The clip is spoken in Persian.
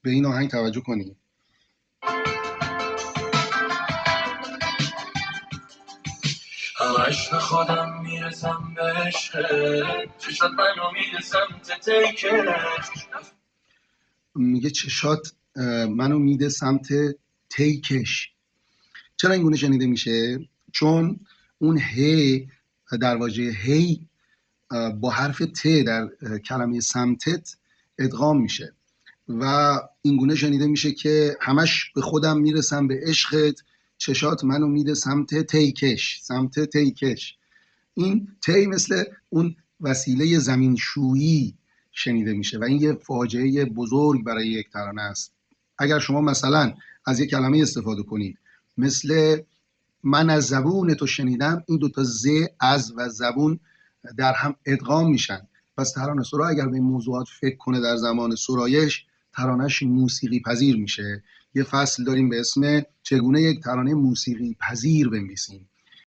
به این آهنگ توجه کنید. همش به خودم میرسم به عشقت، چشات منو میده سمت تیکش. میگه چشات منو میده سمت تیکش. چرا این گونه شنیده میشه؟ چون اون هی در واژه هی با حرف ت در کلمه سمتت ادغام میشه و این گونه شنیده میشه که همش به خودم میرسم به عشقت، چشات منو میده سمت تیکش، سمت تیکش. این تی مثل اون وسیله زمینشویی شنیده میشه و این یه فاجعه بزرگ برای یک ترانه است. اگر شما مثلا از یک کلمه استفاده کنید مثل من از زبون تو شنیدم، این دوتا ز، از و زبون در هم ادغام میشن. پس ترانه سرا اگر به این موضوعات فکر کنه در زمان سرایش، ترانهش موسیقی پذیر میشه. یه فصل داریم به اسم چگونه یک ترانه موسیقی پذیر بنویسیم